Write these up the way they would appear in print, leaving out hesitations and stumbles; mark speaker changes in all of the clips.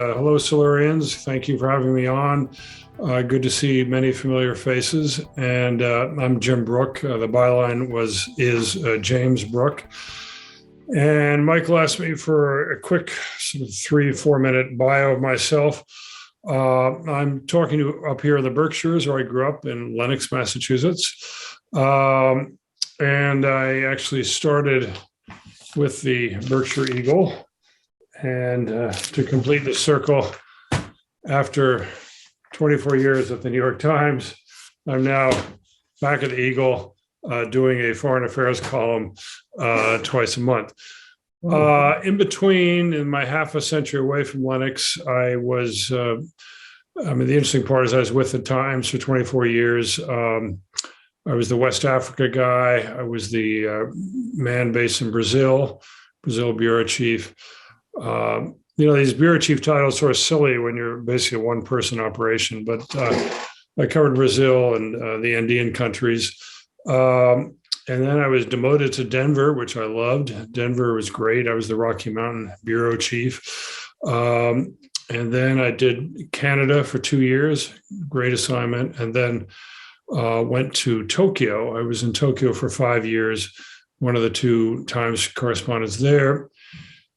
Speaker 1: Hello, Silurians. Thank you for having me on. Good to see many familiar faces. And I'm Jim Brooke. The byline is James Brooke. And Michael asked me for a quick sort of 3-4 minute bio of myself. I'm talking to up here in the Berkshires, where I grew up in Lenox, Massachusetts. And I actually started with the Berkshire Eagle. And to complete the circle, after 24 years at the New York Times, I'm now back at the Eagle doing a foreign affairs column twice a month. In between, in my half a century away from Lenox, the interesting part is I was with the Times for 24 years. I was the West Africa guy. I was the man based in Brazil bureau chief. These bureau chief titles are sort of silly when you're basically a one-person operation, but I covered Brazil and the Andean countries. And then I was demoted to Denver, which I loved. Denver was great. I was the Rocky Mountain bureau chief. And then I did Canada for 2 years, great assignment. And then went to Tokyo. I was in Tokyo for 5 years, one of the two Times correspondents there.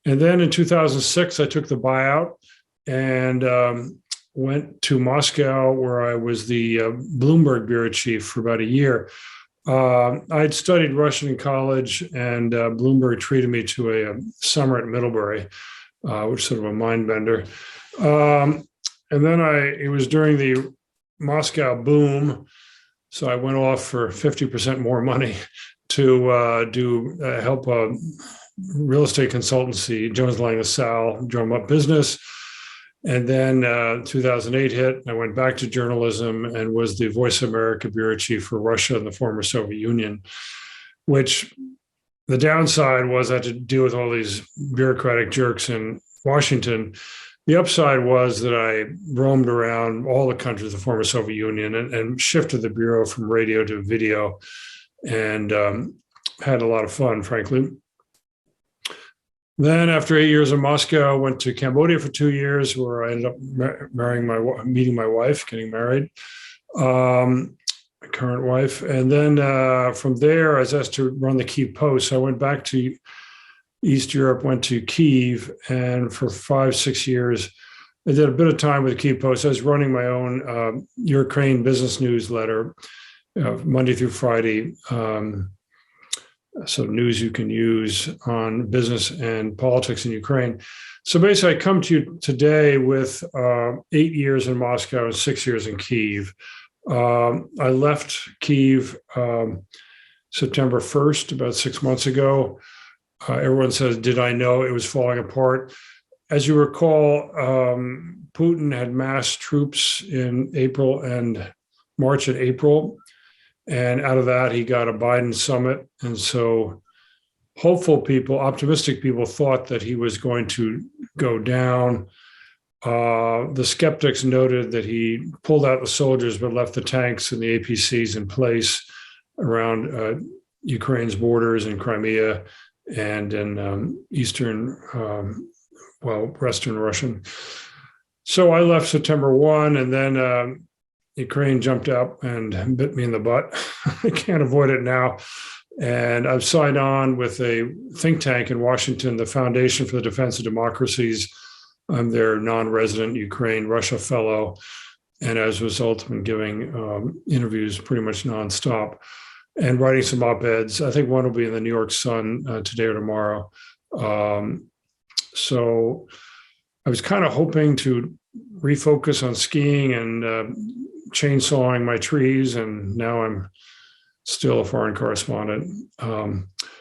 Speaker 1: And then in 2006, I took the buyout and went to Moscow, where I was the Bloomberg bureau chief for about a year. I'd studied Russian in college, and Bloomberg treated me to a summer at Middlebury, which is sort of a mind bender. And then it was during the Moscow boom, so I went off for 50% more money to help real estate consultancy, Jones Lang LaSalle, drum up business. And then 2008 hit, I went back to journalism and was the Voice of America bureau chief for Russia and the former Soviet Union, which the downside was I had to deal with all these bureaucratic jerks in Washington. The upside was that I roamed around all the countries of the former Soviet Union and shifted the bureau from radio to video and had a lot of fun, frankly. Then after 8 years in Moscow, I went to Cambodia for 2 years, where I ended up meeting my wife, getting married, my current wife. And then from there, I was asked to run the Kyiv Post. So I went back to East Europe, went to Kyiv, and for 5-6 years, I did a bit of time with the Kyiv Post. I was running my own Ukraine business newsletter, Monday through Friday, so news you can use on business and politics in Ukraine. So basically, I come to you today with 8 years in Moscow and 6 years in Kyiv. I left Kyiv September 1st, about 6 months ago. Everyone says, did I know it was falling apart? As you recall, Putin had massed troops in March and April. And out of that, he got a Biden summit. And so optimistic people thought that he was going to go down. The skeptics noted that he pulled out the soldiers, but left the tanks and the APCs in place around Ukraine's borders in Crimea and in Western Russian. So I left September 1, and then Ukraine jumped up and bit me in the butt. I can't avoid it now. And I've signed on with a think tank in Washington, the Foundation for the Defense of Democracies. I'm their non-resident Ukraine-Russia fellow. And as a result, I've been giving interviews pretty much nonstop and writing some op-eds. I think one will be in the New York Sun today or tomorrow. So I was kind of hoping to refocus on skiing and chainsawing my trees, and now I'm still a foreign correspondent.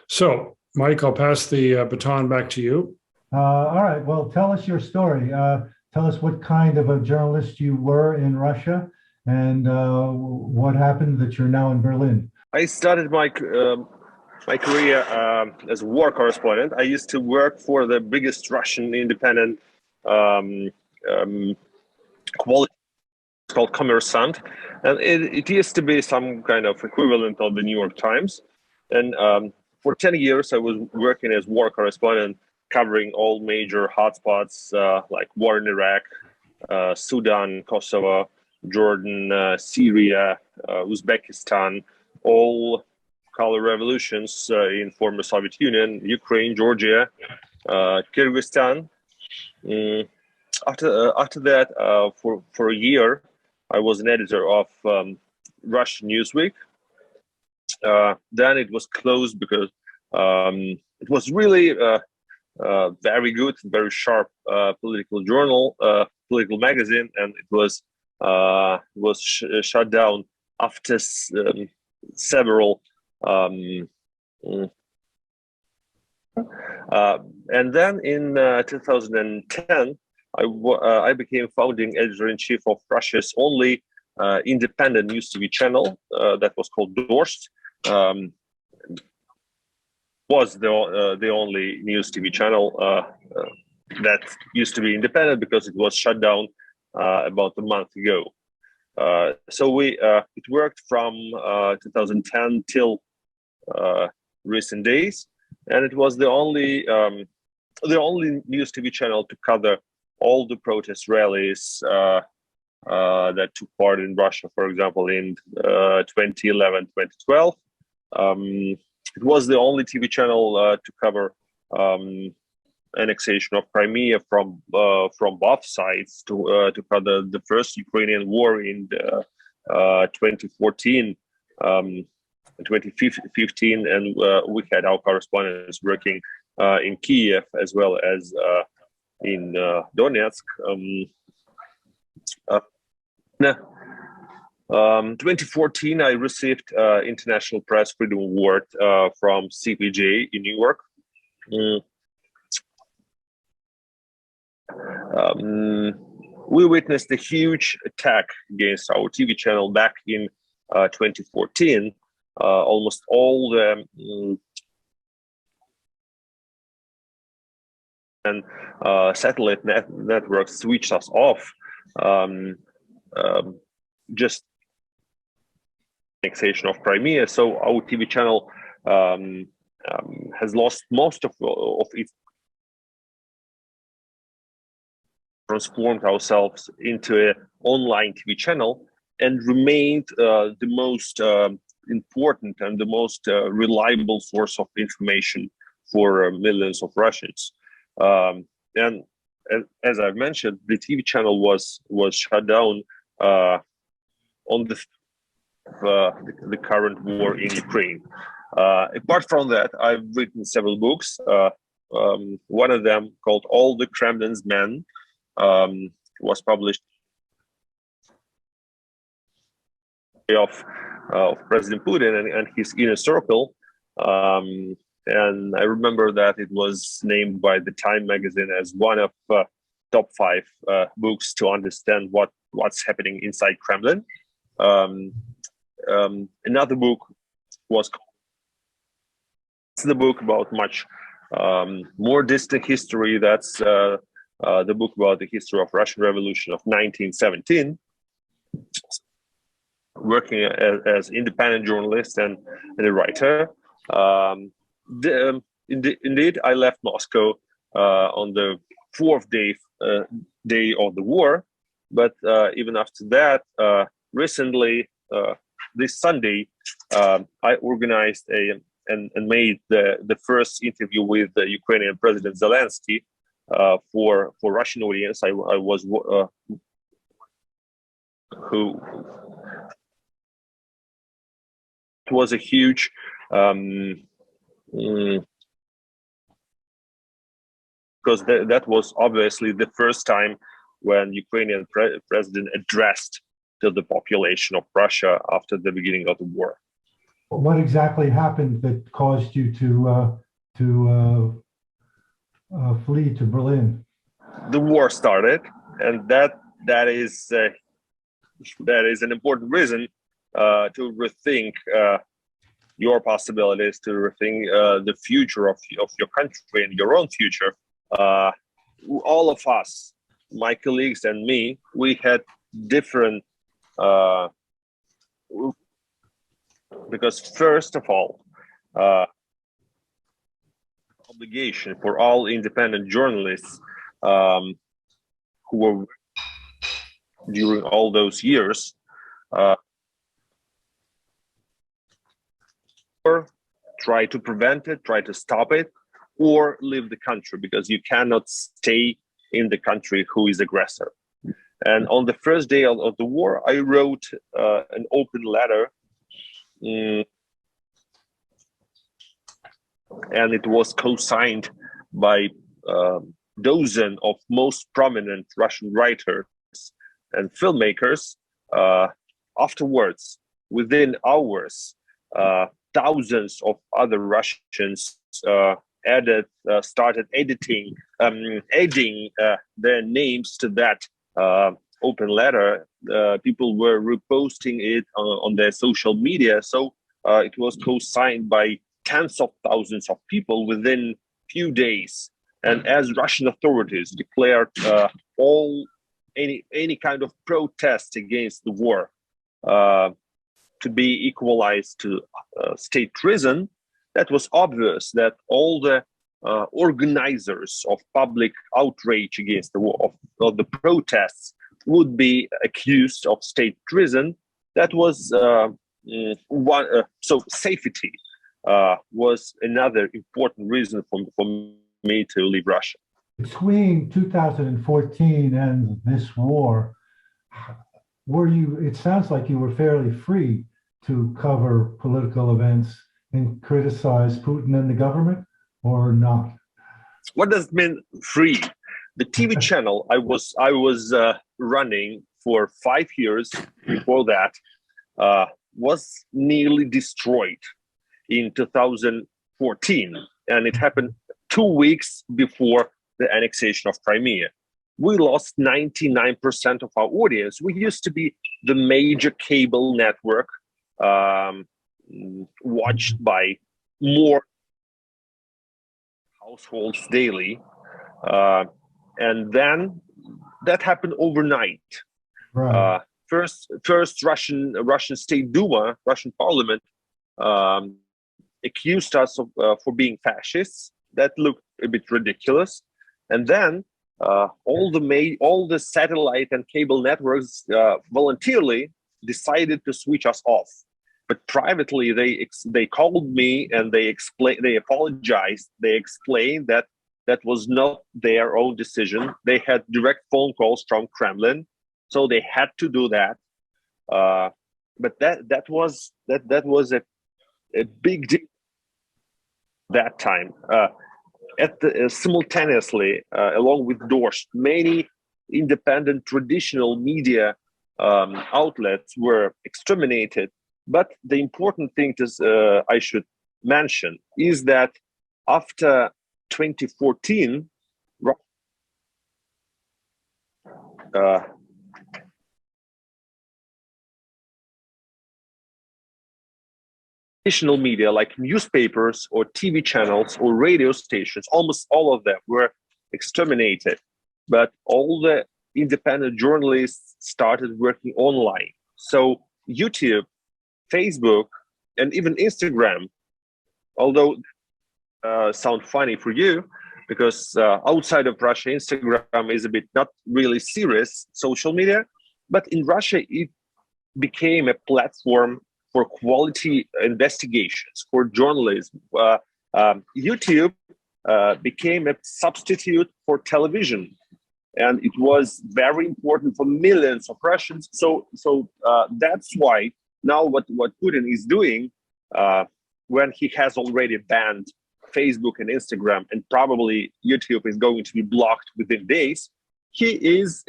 Speaker 1: So, Mike, I'll pass the baton back to you.
Speaker 2: All right. Well, tell us your story. Tell us what kind of a journalist you were in Russia, and what happened that you're now in Berlin.
Speaker 3: I started my career as a war correspondent. I used to work for the biggest Russian independent quality called Kommersant, and it used to be some kind of equivalent of the New York Times. And for 10 years, I was working as war correspondent covering all major hotspots like war in Iraq, Sudan, Kosovo, Jordan, Syria, Uzbekistan, all color revolutions in former Soviet Union, Ukraine, Georgia, Kyrgyzstan. After that, for a year, I was an editor of Russian Newsweek. Then it was closed because it was really very good, very sharp political journal, political magazine, and it was shut down after several. And then in 2010, I became founding editor-in-chief of Russia's only independent news TV channel that was called Dorscht. Was the only news TV channel that used to be independent because it was shut down about a month ago. So it worked from 2010 till recent days, and it was the only news TV channel to cover all the protest rallies that took part in Russia, for example, in 2011, 2012. It was the only TV channel to cover annexation of Crimea from both sides, to cover the first Ukrainian war in 2014, 2015, and we had our correspondents working in Kiev as well as in Donetsk. 2014, I received International Press Freedom Award from CPJ in New York. We witnessed a huge attack against our TV channel back in 2014. Almost all the satellite networks switched us off. Just annexation of Crimea, so our TV channel has lost most of its. Transformed ourselves into an online TV channel and remained the most important and the most reliable source of information for millions of Russians. And as I've mentioned, the TV channel was shut down on the current war in Ukraine. Apart from that, I've written several books. One of them, called "All the Kremlin's Men," was published of President Putin and his inner circle. And I remember that it was named by the Time magazine as one of top 5 books to understand what's happening inside Kremlin. Another book was the book about much more distant history. That's the book about the history of Russian Revolution of 1917. Working as independent journalist and a writer. Indeed, I left Moscow on the 4th day of the war. But even after that, recently, this Sunday, I organized and made the first interview with the Ukrainian President Zelensky for Russian audience. I was who it was a huge because that was obviously the first time when Ukrainian president addressed to the population of Russia after the beginning of the war.
Speaker 2: What exactly happened that caused you to flee to Berlin?
Speaker 3: The war started, and that is an important reason to rethink your possibilities, to rethink the future of your country and your own future. All of us, my colleagues and me, we had different because first of all, obligation for all independent journalists who were during all those years or try to prevent it, try to stop it, or leave the country, because you cannot stay in the country who is aggressor. And on the first day of the war, I wrote an open letter, and it was co-signed by dozens of most prominent Russian writers and filmmakers. Afterwards, within hours, thousands of other Russians started adding their names to that open letter. People were reposting it on their social media. So it was co-signed by tens of thousands of people within few days. And as Russian authorities declared any kind of protest against the war to be equalized to state treason, that was obvious that all the organizers of public outrage against the war, of the protests, would be accused of state treason. That was one. So safety was another important reason for me to leave Russia.
Speaker 2: Between 2014 and this war, it sounds like you were fairly free to cover political events and criticize Putin and the government, or not?
Speaker 3: What does it mean free? The TV channel I was running for 5 years before that was nearly destroyed in 2014, and it happened 2 weeks before the annexation of Crimea. We lost 99% of our audience. We used to be the major cable network watched by more households daily. And then that happened overnight.
Speaker 2: Right.
Speaker 3: First Russian State Duma, Russian Parliament, accused us of for being fascists. That looked a bit ridiculous. And then all the satellite and cable networks voluntarily decided to switch us off. But privately, they called me and they apologized. They explained that that was not their own decision. They had direct phone calls from Kremlin, so they had to do that. But that was a big deal that time. Simultaneously, along with Dorst, many independent traditional media outlets were exterminated. But the important thing I should mention is that after 2014, traditional media like newspapers or TV channels or radio stations, almost all of them were exterminated. But all the independent journalists started working online. So YouTube, Facebook, and even Instagram, although sound funny for you, because outside of Russia, Instagram is a bit not really serious social media, but in Russia, it became a platform for quality investigations, for journalism. YouTube became a substitute for television, and it was very important for millions of Russians. So that's why now what Putin is doing, when he has already banned Facebook and Instagram, and probably YouTube is going to be blocked within days, he is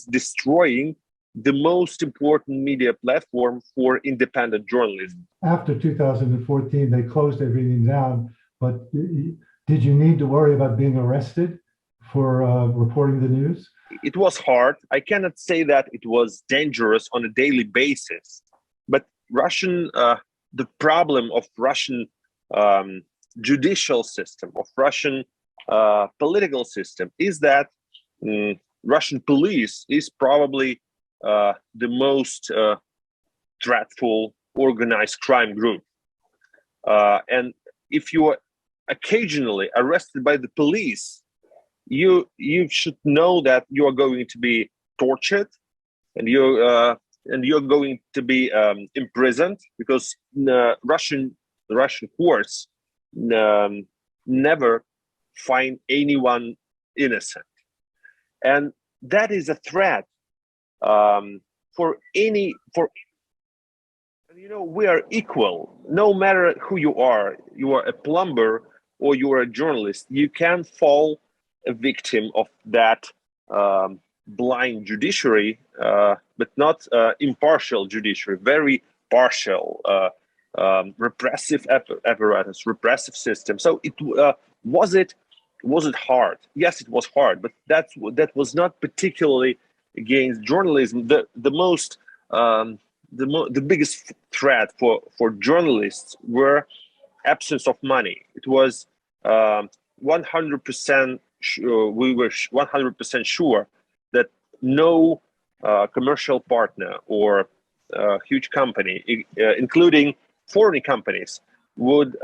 Speaker 3: destroying the most important media platform for independent journalism.
Speaker 2: After 2014, they closed everything down, but did you need to worry about being arrested for reporting the news?
Speaker 3: It was hard. I cannot say that it was dangerous on a daily basis, but the problem of Russian judicial system, of Russian political system, is that Russian police is probably the most dreadful organized crime group. And if you occasionally arrested by the police, you should know that you are going to be tortured, and you're going to be imprisoned, because the Russian courts never find anyone innocent, and that is a threat for we are equal. No matter who you are a plumber or you are a journalist, you can fall a victim of that blind judiciary, but not impartial judiciary, very partial, repressive apparatus, repressive system. So was it hard? Yes, it was hard, but that was not particularly against journalism. The biggest threat for journalists were absence of money. It was 100%. We were 100% sure that no commercial partner or huge company, including foreign companies, would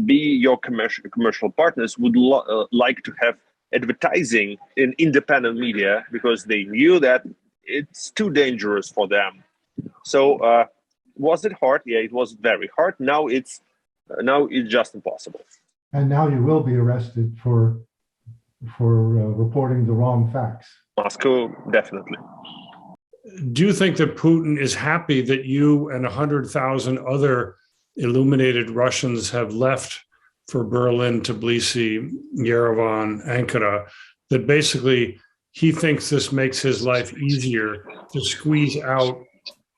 Speaker 3: be your commercial partners, would like to have advertising in independent media, because they knew that it's too dangerous for them. So was it hard? Yeah, it was very hard. Now it's just impossible.
Speaker 2: And now you will be arrested for reporting the wrong facts.
Speaker 3: Moscow, definitely.
Speaker 1: Do you think that Putin is happy that you and 100,000 other illuminated Russians have left for Berlin, Tbilisi, Yerevan, Ankara, that basically he thinks this makes his life easier to squeeze out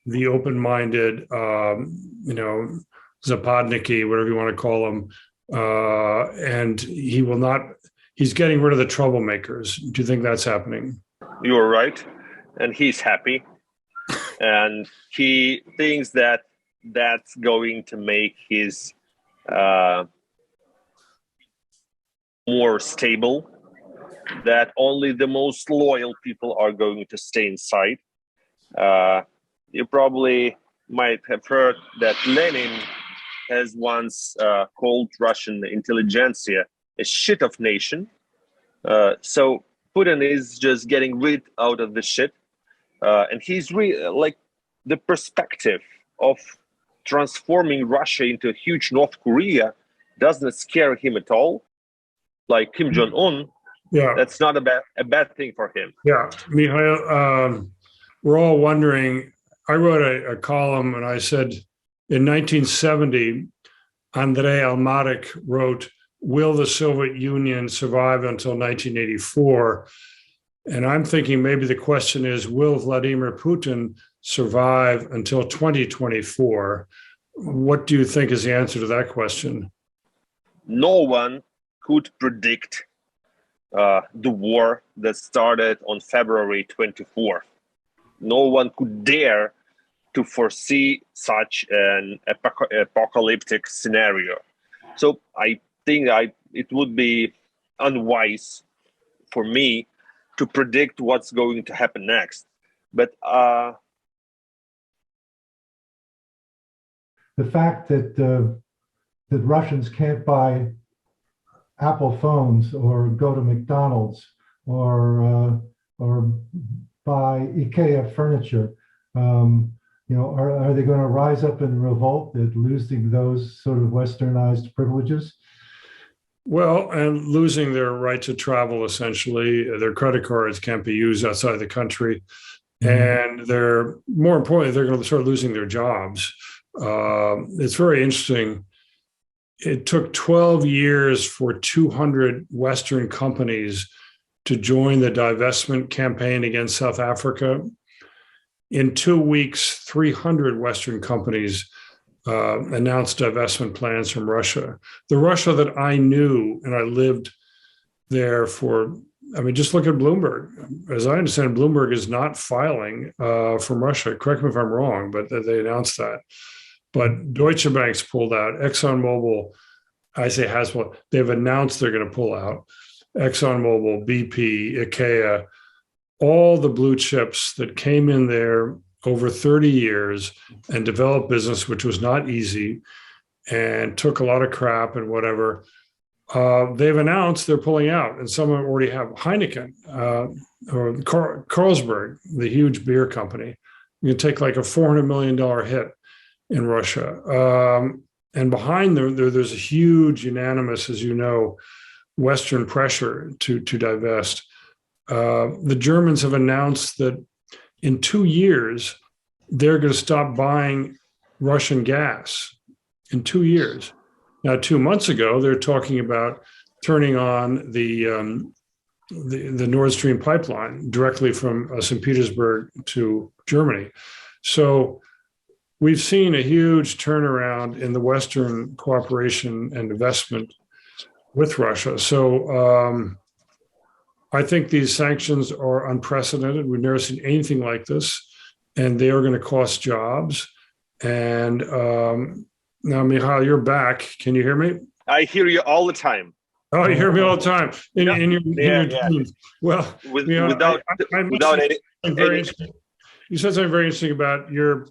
Speaker 1: the open-minded, Zapadniki, whatever you want to call them, and he's getting rid of the troublemakers. Do you think that's happening?
Speaker 3: You're right. And he's happy. And he thinks that that's going to make his more stable, that only the most loyal people are going to stay inside. You probably might have heard that Lenin has once called Russian intelligentsia a shit of nation. So Putin is just getting rid out of the shit. And he's like, the perspective of transforming Russia into a huge North Korea doesn't scare him at all. Like Kim Jong-un,
Speaker 1: yeah,
Speaker 3: that's not a bad thing for him.
Speaker 1: Yeah, Mikhail, we're all wondering. I wrote a column and I said, in 1970, Andrei Almatic wrote, "Will the Soviet Union survive until 1984?" And I'm thinking maybe the question is, will Vladimir Putin survive until 2024? What do you think is the answer to that question?
Speaker 3: No one could predict the war that started on February 24th. No one could dare to foresee such an apocalyptic scenario. So I think it would be unwise for me to predict what's going to happen next. But
Speaker 2: the fact that that Russians can't buy Apple phones or go to McDonald's or buy IKEA furniture, are they going to rise up in revolt at losing those sort of westernized privileges?
Speaker 1: Well, and losing their right to travel, essentially. Their credit cards can't be used outside the country. And more importantly, they're going to start losing their jobs. It's very interesting. It took 12 years for 200 Western companies to join the divestment campaign against South Africa. In 2 weeks, 300 Western companies announced divestment plans from Russia. The Russia that I knew, and I lived there just look at Bloomberg. As I understand, Bloomberg is not filing from Russia. Correct me if I'm wrong, but they announced that. But Deutsche Bank's pulled out. ExxonMobil, they've announced they're going to pull out. ExxonMobil, BP, IKEA, all the blue chips that came in there over 30 years and developed business, which was not easy and took a lot of crap and whatever. they've announced they're pulling out, and some of them already have. Heineken or Carlsberg, the huge beer company, you take like a $400 million hit in Russia. And behind there's a huge, unanimous, as you know, Western pressure to divest. The Germans have announced that in 2 years, they're going to stop buying Russian gas in 2 years. Now, 2 months ago, they're talking about turning on the Nord Stream pipeline directly from St. Petersburg to Germany. So we've seen a huge turnaround in the Western cooperation and investment with Russia. So I think these sanctions are unprecedented. We've never seen anything like this, and they are going to cost jobs. And now, Mikhail, you're back. Can you hear me?
Speaker 3: I hear you all the time.
Speaker 1: Oh, you hear me all the time in your dreams. Well, without any. You said something very interesting about your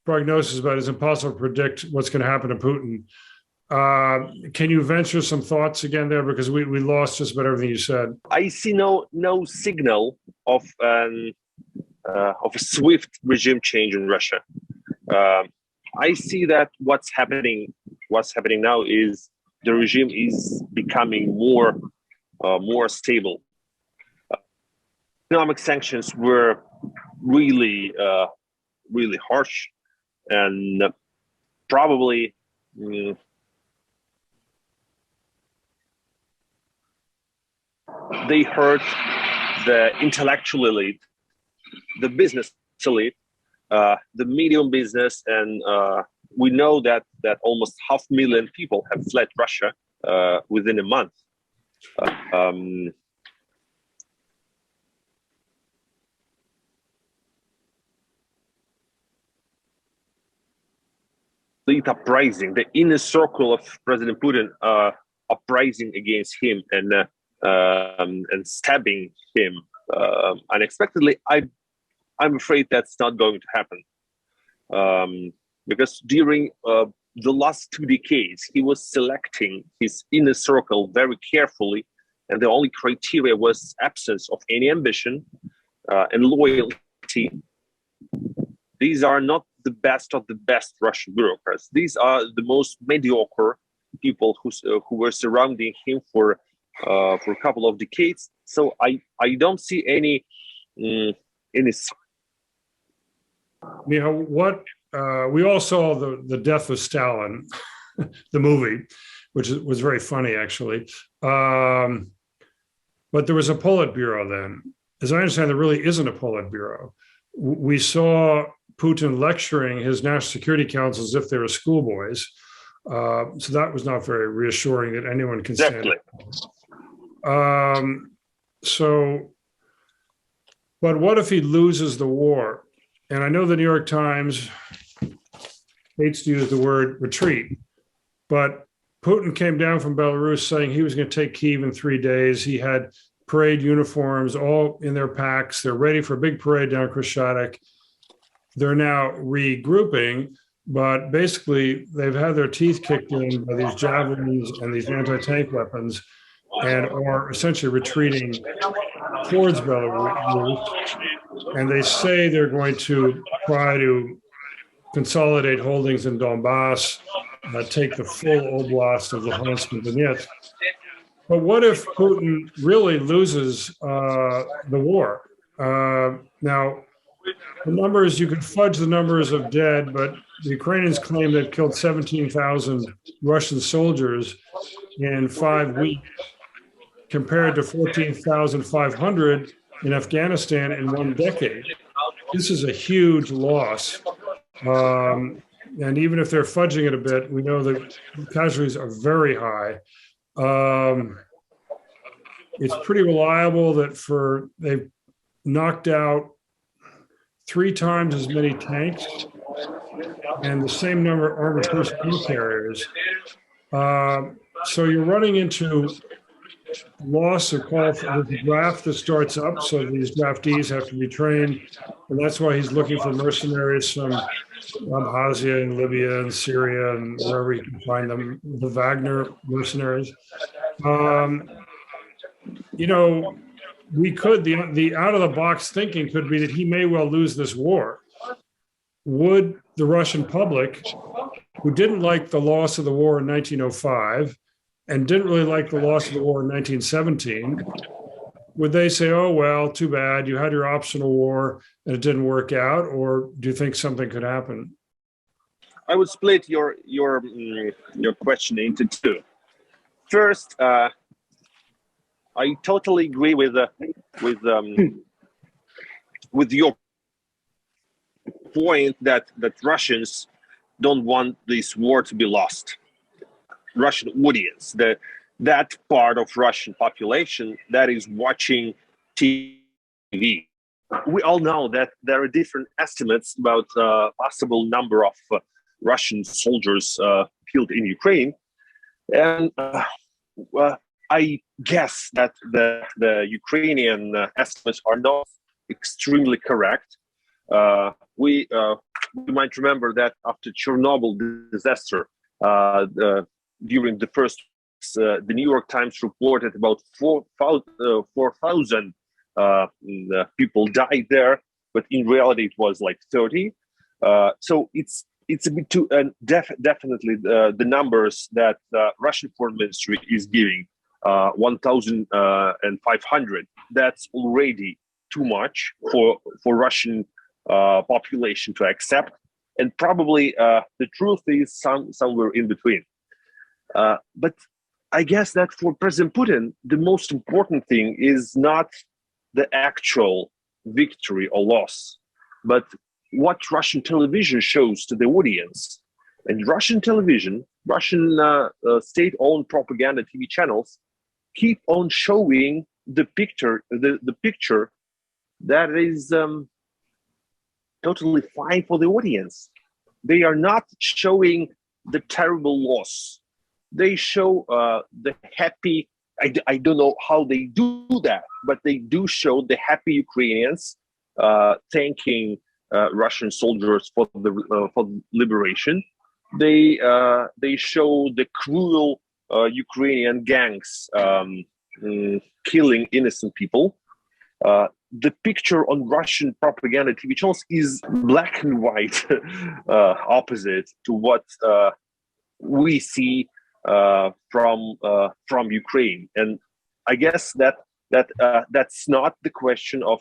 Speaker 1: prognosis about it's impossible to predict what's going to happen to Putin. Can you venture some thoughts again there, because we lost just about everything you said?
Speaker 3: I see no signal of a swift regime change in Russia. I see that what's happening now is the regime is becoming more stable. Economic sanctions were really harsh, and probably they hurt the intellectual elite, the business elite, the medium business, and we know that almost 500,000 people have fled Russia within a month. The uprising, the inner circle of President Putin uprising against him and stabbing him unexpectedly. I'm afraid that's not going to happen, because during the last 2 decades, he was selecting his inner circle very carefully, and the only criteria was absence of any ambition and loyalty. These are not the best of the best Russian bureaucrats. These are the most mediocre people who were surrounding him for a couple of decades. So I don't see any.
Speaker 1: What we all saw the death of Stalin, the movie, which was very funny actually. But there was a Politburo then. As I understand, there really isn't a Politburo. We saw Putin lecturing his national security council as if they were schoolboys. So that was not very reassuring that anyone can stand it. But what if he loses the war? And I know the New York Times hates to use the word retreat, but Putin came down from Belarus saying he was going to take Kyiv in 3 days. He had parade uniforms all in their packs. They're ready for a big parade down Krещатик. They're now regrouping, but basically they've had their teeth kicked in by these javelins and these anti-tank weapons, and are essentially retreating towards Belarus. And they say they're going to try to consolidate holdings in Donbass, take the full oblast of Luhansk and Donetsk. But what if Putin really loses the war? Now, the numbers, you could fudge the numbers of dead, but the Ukrainians claim they've killed 17,000 Russian soldiers in 5 weeks, compared to 14,500 in Afghanistan in 1 decade. This is a huge loss. And even if they're fudging it a bit, we know that casualties are very high. It's pretty reliable that they've knocked out 3 times as many tanks and the same number of armored personnel carriers. So you're running into loss of the draft that starts up. So these draftees have to be trained. And that's why he's looking for mercenaries from Abkhazia and Libya and Syria and wherever he can find them, the Wagner mercenaries. Um, you know, we could, the out of the box thinking could be that he may well lose this war. Would the Russian public, who didn't like the loss of the war in 1905 and didn't really like the loss of the war in 1917, would they say, oh, well, too bad, you had your optional war and it didn't work out? Or do you think something could happen?
Speaker 3: I would split your question into two. First, I totally agree with your point that Russians don't want this war to be lost. Russian audience, that part of Russian population that is watching TV. We all know that there are different estimates about possible number of Russian soldiers killed in Ukraine, and I guess that the Ukrainian estimates are not extremely correct. We might remember that after Chernobyl disaster, during the first, the New York Times reported about 4,000 people died there, but in reality it was like 30. So it's a bit too, and definitely the numbers that the Russian Foreign Ministry is giving, 1,500. That's already too much for Russian population to accept, and probably the truth is somewhere in between. But I guess that for President Putin, the most important thing is not the actual victory or loss, but what Russian television shows to the audience. And Russian television, Russian state-owned propaganda TV channels keep on showing the picture that is totally fine for the audience. They are not showing the terrible loss. They show the happy, I don't know how they do that, but they do show the happy Ukrainians thanking Russian soldiers for liberation. They show the cruel Ukrainian gangs killing innocent people. The picture on Russian propaganda TV channels is black and white, opposite to what we see from Ukraine. And I guess that's not the question of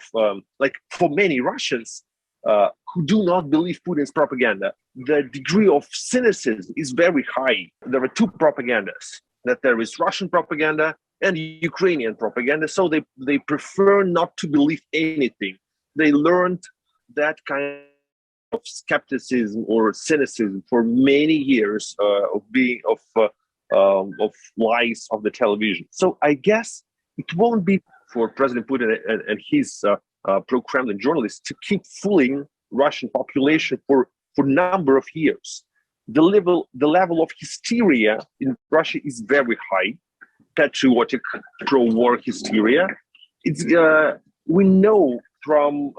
Speaker 3: like for many Russians who do not believe Putin's propaganda. The degree of cynicism is very high. There are two propagandas, that there is Russian propaganda and Ukrainian propaganda. So they prefer not to believe anything. They learned that kind of skepticism or cynicism for many years of lies of the television. So I guess it won't be for President Putin and his pro-Kremlin journalists to keep fooling Russian population for number of years. The level of hysteria in Russia is very high, patriotic pro-war hysteria. It's we know from,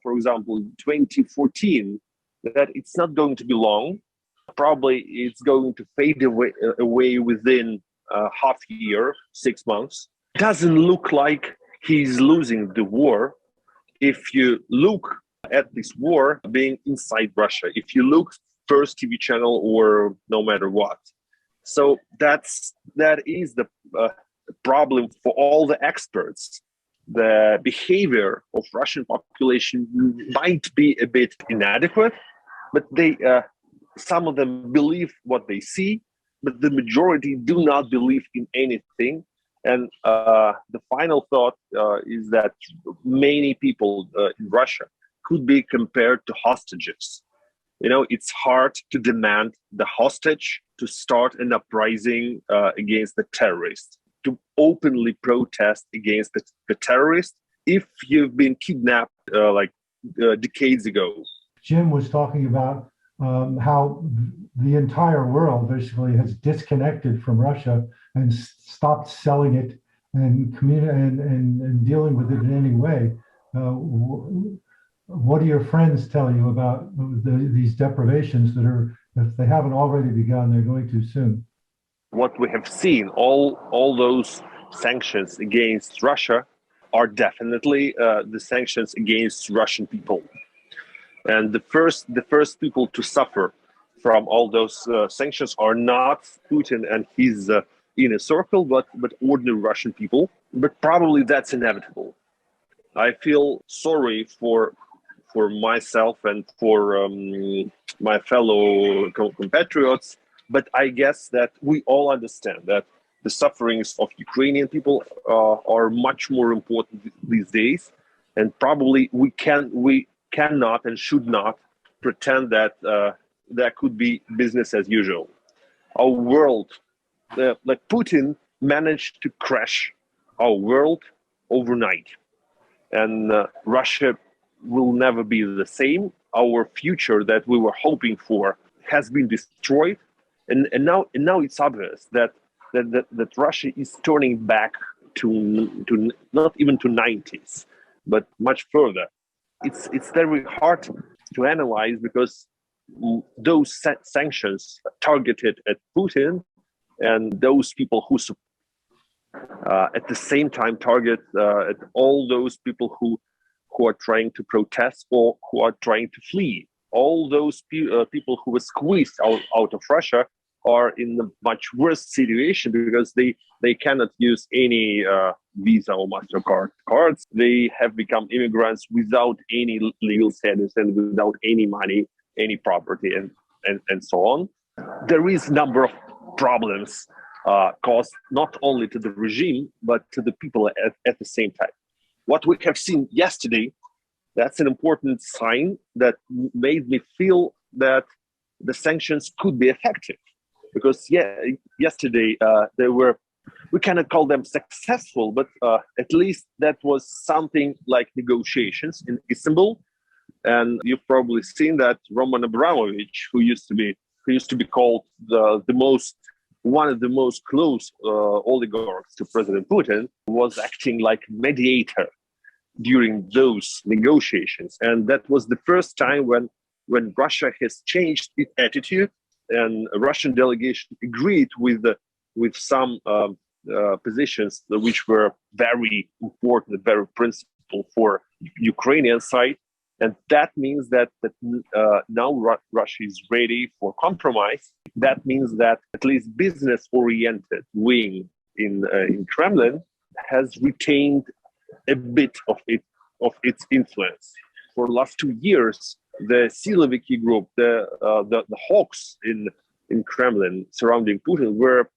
Speaker 3: for example, 2014 that it's not going to be long. Probably it's going to fade away within half year, 6 months. Doesn't look like he's losing the war. If you look at this war being inside Russia, if you look first TV channel or no matter what. So that is the problem for all the experts. The behavior of Russian population might be a bit inadequate, but they some of them believe what they see, but the majority do not believe in anything. And the final thought is that many people in Russia could be compared to hostages. You know, it's hard to demand the hostage to start an uprising against the terrorists, to openly protest against the terrorists if you've been kidnapped decades ago.
Speaker 2: Jim was talking about how the entire world basically has disconnected from Russia and stopped selling it and dealing with it in any way. What do your friends tell you about these deprivations that are, if they haven't already begun, they're going to soon?
Speaker 3: what we have seen, all those sanctions against Russia are definitely the sanctions against Russian people. And the first people to suffer from all those sanctions are not Putin and his inner circle, but ordinary Russian people. But probably that's inevitable. I feel sorry for myself and for my fellow compatriots, but I guess that we all understand that the sufferings of Ukrainian people are much more important these days, and probably we cannot and should not pretend that that could be business as usual. Our world, like Putin, managed to crash our world overnight, and Russia will never be the same. Our future that we were hoping for has been destroyed, and now it's obvious that Russia is turning back to not even to 90s, but much further. It's very hard to analyze because those sanctions targeted at Putin and those people who at the same time target at all those people who are trying to protest or who are trying to flee. All those people who were squeezed out of Russia are in a much worse situation because they cannot use any Visa or MasterCard cards. They have become immigrants without any legal status and without any money, any property, and so on. There is a number of problems caused not only to the regime, but to the people at the same time. What we have seen yesterday, that's an important sign that made me feel that the sanctions could be effective. Because yesterday they were, we cannot call them successful, but at least that was something like negotiations in Istanbul. And you've probably seen that Roman Abramovich, who used to be called one of the most close oligarchs to President Putin, was acting like mediator during those negotiations. And that was the first time when Russia has changed its attitude, and a Russian delegation agreed with some positions which were very important, very principal for Ukrainian side. And that means that now Russia is ready for compromise. That means that at least business-oriented wing in Kremlin has retained a bit of its influence. For the last 2 years, the Silurians group, the hawks in Kremlin surrounding Putin were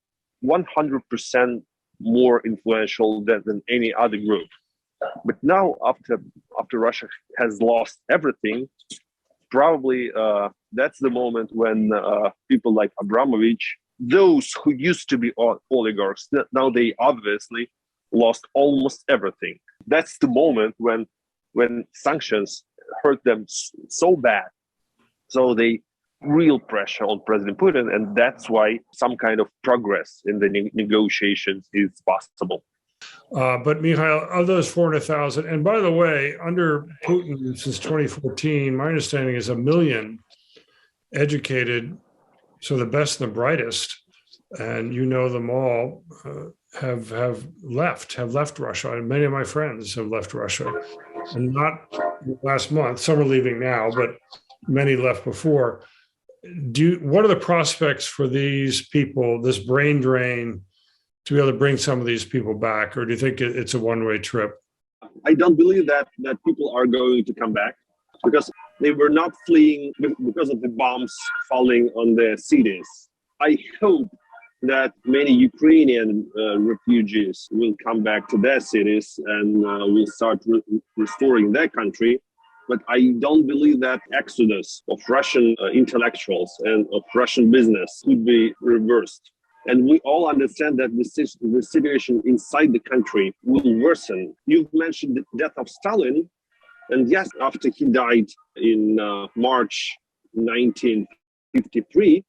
Speaker 3: 100% more influential than any other group. But now, after Russia has lost everything, probably that's the moment when people like Abramovich, those who used to be oligarchs, now they obviously lost almost everything. That's the moment when sanctions hurt them so bad. So they real pressure on President Putin, and that's why some kind of progress in the negotiations is possible.
Speaker 1: But Mikhail, of those 400,000, and by the way, under Putin since 2014, my understanding is 1 million educated, so the best and the brightest, and you know them all, have left Russia. And many of my friends have left Russia, and not last month. Some are leaving now, but many left before. What are the prospects for these people, this brain drain, to be able to bring some of these people back, or do you think it's a one-way trip?
Speaker 3: I don't believe that people are going to come back, because they were not fleeing because of the bombs falling on their cities. I hope that many Ukrainian refugees will come back to their cities and will start restoring their country. But I don't believe that exodus of Russian intellectuals and of Russian business could be reversed. And we all understand that the situation inside the country will worsen. You've mentioned the death of Stalin. And yes, after he died in March 1953,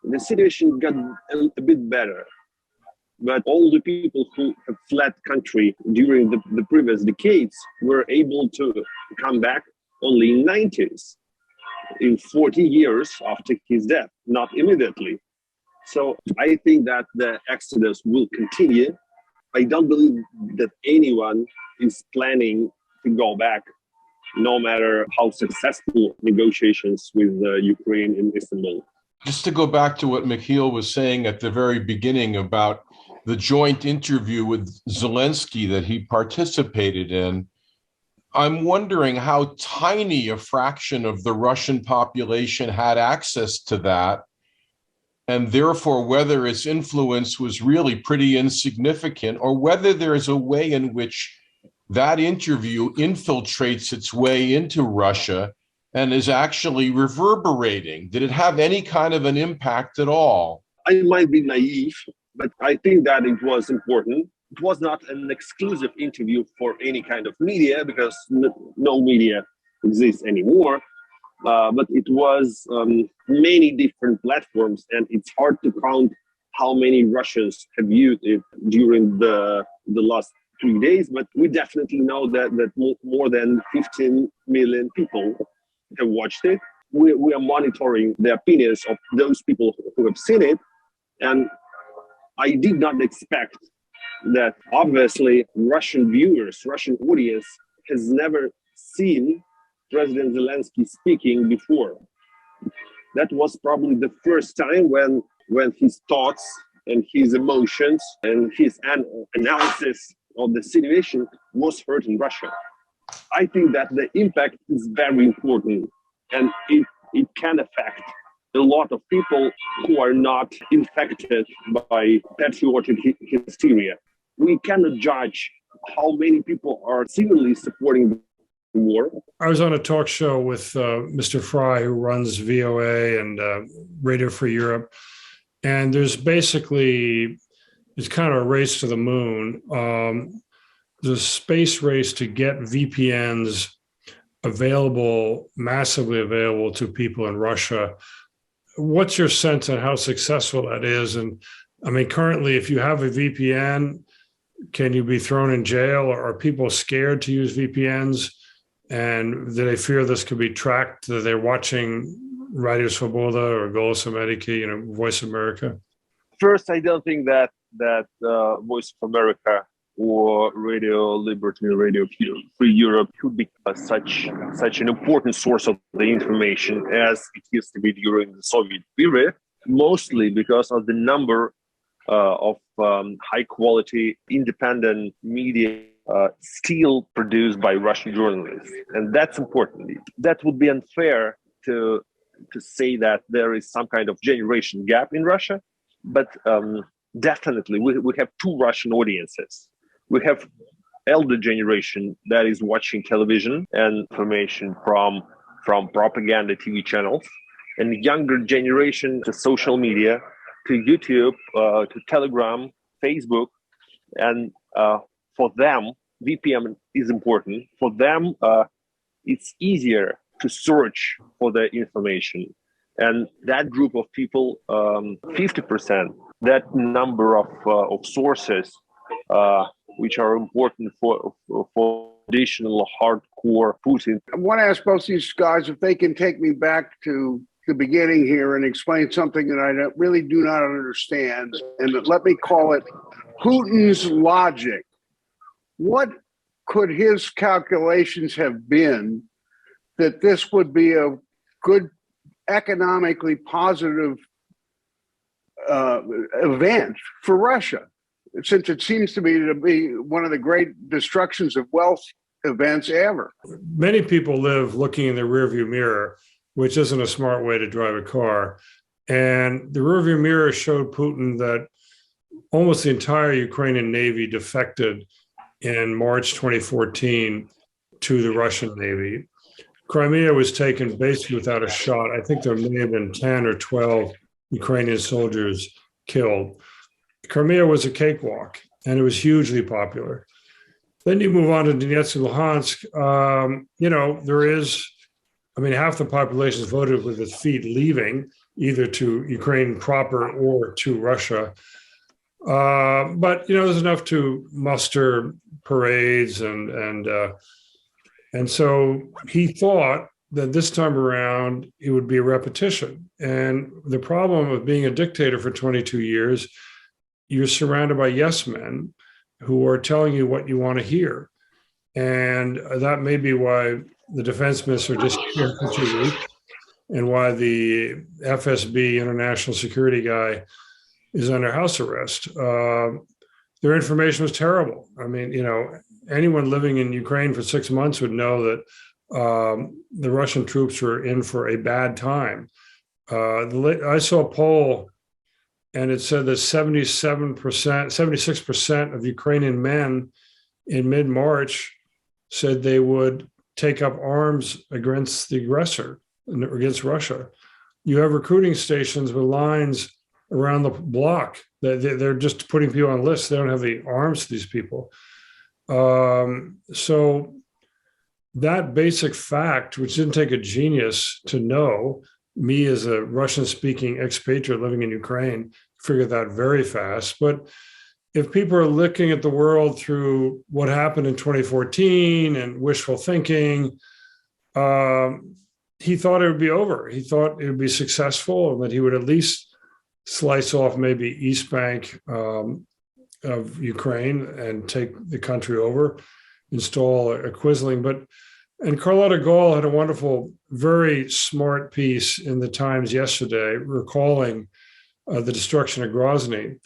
Speaker 3: the situation got a bit better. But all the people who have fled country during the previous decades were able to come back only in 90s, in 40 years after his death, not immediately. So I think that the exodus will continue. I don't believe that anyone is planning to go back, no matter how successful negotiations with Ukraine in Istanbul.
Speaker 4: Just to go back to what Mikhail was saying at the very beginning about the joint interview with Zelensky that he participated in, I'm wondering how tiny a fraction of the Russian population had access to that, and therefore whether its influence was really pretty insignificant, or whether there is a way in which that interview infiltrates its way into Russia and is actually reverberating. Did it have any kind of an impact at all?
Speaker 3: I might be naive, but I think that it was important. It was not an exclusive interview for any kind of media, because no media exists anymore. But it was many different platforms, and it's hard to count how many Russians have viewed it during the last 3 days. But we definitely know that more than 15 million people have watched it. We are monitoring the opinions of those people who have seen it. And I did not expect that, obviously, Russian viewers, Russian audience has never seen President Zelensky speaking before. That was probably the first time when his thoughts and his emotions and his analysis of the situation was heard in Russia. I think that the impact is very important, and it can affect a lot of people who are not infected by patriotic hysteria. We cannot judge how many people are similarly supporting the war.
Speaker 1: I was on a talk show with Mr. Fry, who runs VOA and Radio Free Europe, and there's basically, it's kind of a race to the moon. There's a space race to get VPNs available, massively available to people in Russia. What's your sense on how successful that is? And I mean, currently, if you have a VPN, can you be thrown in jail? Or are people scared to use VPNs? And do they fear this could be tracked, that they're watching Radio Svoboda or Golos America, Voice America?
Speaker 3: First, I don't think that Voice of America or Radio Liberty, Radio Free Europe could be such an important source of the information as it used to be during the Soviet period, mostly because of the number of high-quality independent media still produced by Russian journalists. And that's important. That would be unfair to say that there is some kind of generation gap in Russia, but definitely we have two Russian audiences. We have elder generation that is watching television and information from propaganda TV channels, and younger generation to social media, to YouTube, to Telegram, Facebook, and for them, VPN is important. For them, it's easier to search for the information. And that group of people, 50%, that number of sources, which are important for additional hardcore Putin.
Speaker 5: I want to ask both these guys if they can take me back to the beginning here and explain something that I really do not understand. And let me call it Putin's logic. What could his calculations have been that this would be a good, economically positive event for Russia, since it seems to be one of the great destructions of wealth events ever?
Speaker 1: Many people live looking in the rearview mirror, which isn't a smart way to drive a car. And the rearview mirror showed Putin that almost the entire Ukrainian Navy defected in March 2014 to the Russian Navy. Crimea was taken basically without a shot. I think there may have been 10 or 12 Ukrainian soldiers killed. Crimea was a cakewalk, and it was hugely popular. Then you move on to Donetsk and Luhansk. Half the population is voted with its feet leaving, either to Ukraine proper or to Russia. But there's enough to muster parades, and so he thought that this time around it would be a repetition. And the problem of being a dictator for 22 years, you're surrounded by yes men who are telling you what you want to hear. And that may be why the defense minister disappeared for 2 weeks and why the FSB international security guy is under house arrest. Their information was terrible. I mean, anyone living in Ukraine for 6 months would know that the Russian troops were in for a bad time. I saw a poll, and it said that 76% of Ukrainian men in mid-March said they would take up arms against the aggressor, against Russia. You have recruiting stations with lines around the block. They're just putting people on lists. They don't have the arms to these people. So that basic fact, which didn't take a genius to know, me as a Russian-speaking expatriate living in Ukraine, figured that very fast. But if people are looking at the world through what happened in 2014 and wishful thinking, he thought it would be over. He thought it would be successful and that he would at least slice off maybe East Bank of Ukraine and take the country over, install a Quisling. And Carlotta Gall had a wonderful, very smart piece in the Times yesterday, recalling the destruction of Grozny.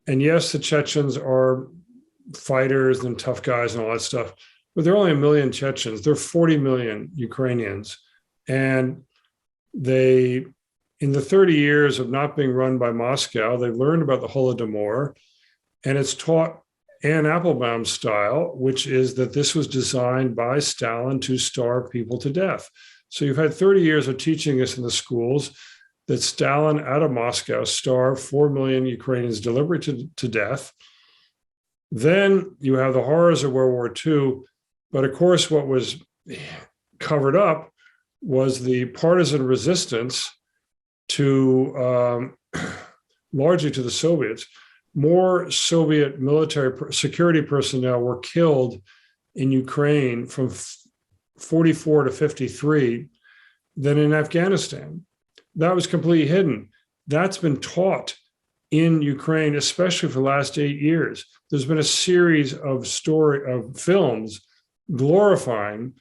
Speaker 1: And yes, the Chechens are fighters and tough guys and all that stuff, but there are only 1 million Chechens. There are 40 million Ukrainians. And they, in the 30 years of not being run by Moscow, they've learned about the Holodomor, and it's taught Anne Applebaum style, which is that this was designed by Stalin to starve people to death. So you've had 30 years of teaching us in the schools that Stalin out of Moscow starved 4 million Ukrainians deliberately to death. Then you have the horrors of World War II. But of course, what was covered up was the partisan resistance to largely to the Soviets. More Soviet military security personnel were killed in Ukraine from 44 to 53 than in Afghanistan. That was completely hidden. That's been taught in Ukraine, especially for the last 8 years. There's been a series of films glorifying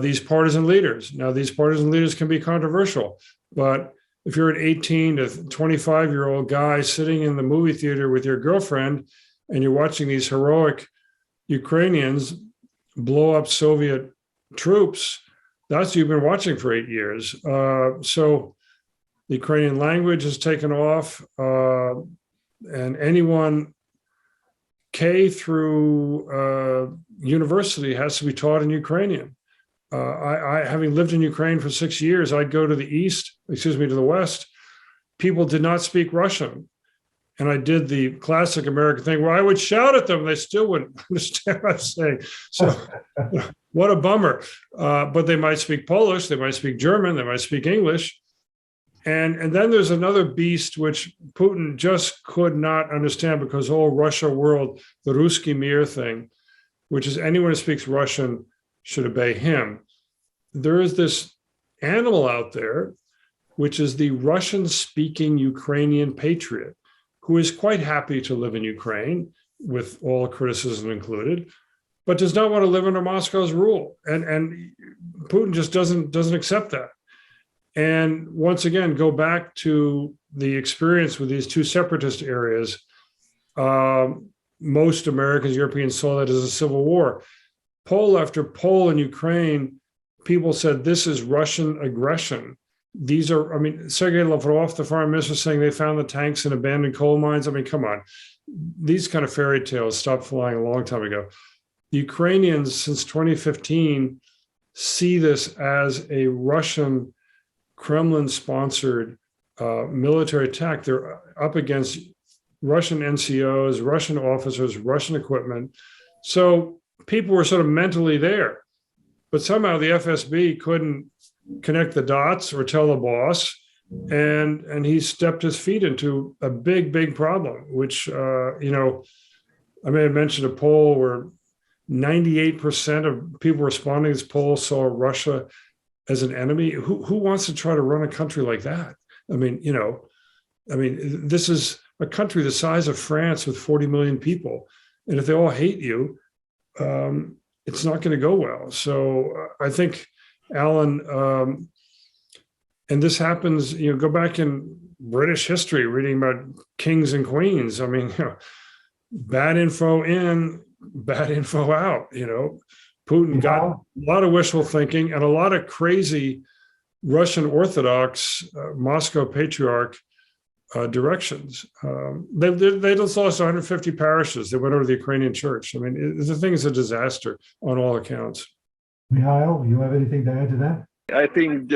Speaker 1: these partisan leaders. Now, these partisan leaders can be controversial, but if you're an 18 to 25-year-old guy sitting in the movie theater with your girlfriend and you're watching these heroic Ukrainians blow up Soviet troops, that's what you've been watching for 8 years. So the Ukrainian language has taken off, and anyone K through university has to be taught in Ukrainian. I having lived in Ukraine for 6 years, I'd go to the west. People did not speak Russian. And I did the classic American thing where I would shout at them. They still wouldn't understand what I'm saying. So what a bummer. But they might speak Polish, they might speak German, they might speak English. And then there's another beast which Putin just could not understand, because the whole Russia world, the Ruski Mir thing, which is anyone who speaks Russian should obey him. There is this animal out there, which is the Russian-speaking Ukrainian patriot, who is quite happy to live in Ukraine, with all criticism included, but does not want to live under Moscow's rule. And Putin just doesn't accept that. And once again, go back to the experience with these two separatist areas. Most Americans, Europeans saw that as a civil war. Poll after poll in Ukraine, people said this is Russian aggression. These are, Sergei Lavrov, the foreign minister, saying they found the tanks in abandoned coal mines. Come on. These kind of fairy tales stopped flying a long time ago. The Ukrainians, since 2015, see this as a Russian, Kremlin-sponsored military attack. They're up against Russian NCOs, Russian officers, Russian equipment. So people were sort of mentally there. But somehow the FSB couldn't connect the dots or tell the boss, and he stepped his feet into a big problem, which, I may have mentioned a poll where 98% of people responding to this poll saw Russia as an enemy. Who wants to try to run a country like that? I mean, this is a country the size of France with 40 million people. And if they all hate you, it's not going to go well. So I think, Alan, and this happens, go back in British history, reading about kings and queens. I mean, bad info in, bad info out, Putin got a lot of wishful thinking and a lot of crazy Russian Orthodox, Moscow Patriarch directions. They just lost 150 parishes. They went over to the Ukrainian church. I mean, the thing is a disaster on all accounts.
Speaker 2: Mikhail, you have anything to add to that?
Speaker 3: I think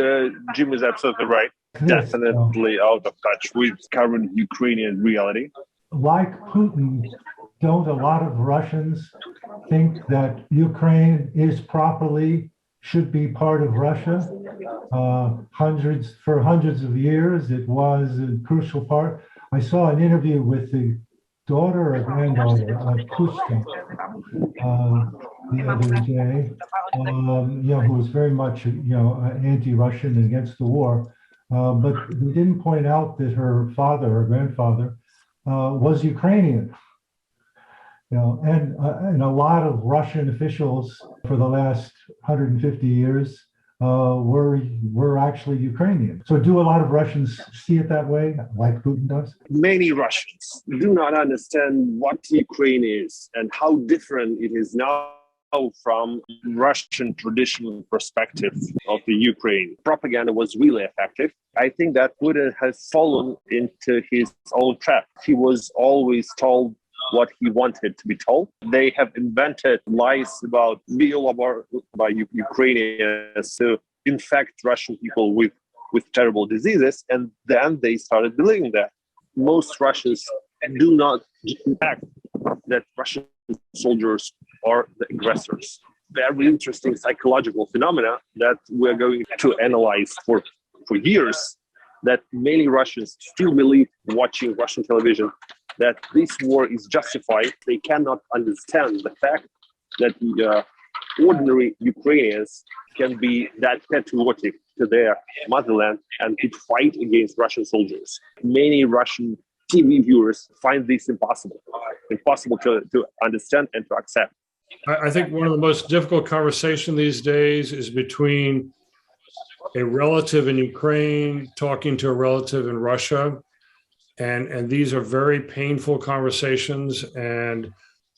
Speaker 3: Jim is absolutely right.
Speaker 2: Yes.
Speaker 3: Definitely out of touch with current Ukrainian reality.
Speaker 2: Like Putin, don't a lot of Russians think that Ukraine should be part of Russia? For hundreds of years, it was a crucial part. I saw an interview with the daughter or granddaughter of Putin the other day, who was very much, anti-Russian and against the war. But they didn't point out that her father or grandfather was Ukrainian. And a lot of Russian officials for the last 150 years were actually Ukrainian. So do a lot of Russians see it that way, like Putin does?
Speaker 3: Many Russians do not understand what Ukraine is and how different it is now from Russian traditional perspective of the Ukraine. Propaganda was really effective. I think that Putin has fallen into his own trap. He was always told what he wanted to be told. They have invented lies about by Ukrainians to infect Russian people with terrible diseases, and then they started believing that. Most Russians do not act that Russian soldiers are the aggressors. Very interesting psychological phenomena that we're going to analyze for years, that many Russians still believe, watching Russian television, that this war is justified. They cannot understand the fact that the ordinary Ukrainians can be that patriotic to their motherland and could fight against Russian soldiers. Many Russian TV viewers find this impossible to understand and to accept.
Speaker 1: I think one of the most difficult conversations these days is between a relative in Ukraine talking to a relative in Russia. And these are very painful conversations. And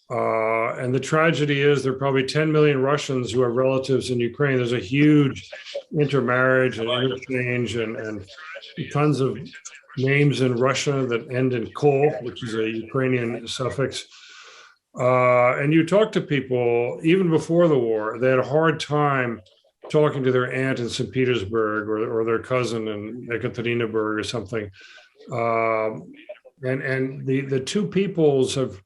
Speaker 1: the tragedy is there are probably 10 million Russians who have relatives in Ukraine. There's a huge intermarriage and interchange and tons of names in Russia that end in kol, which is a Ukrainian suffix. And you talk to people, even before the war, they had a hard time talking to their aunt in St. Petersburg or their cousin in Ekaterinburg or something. And the two peoples have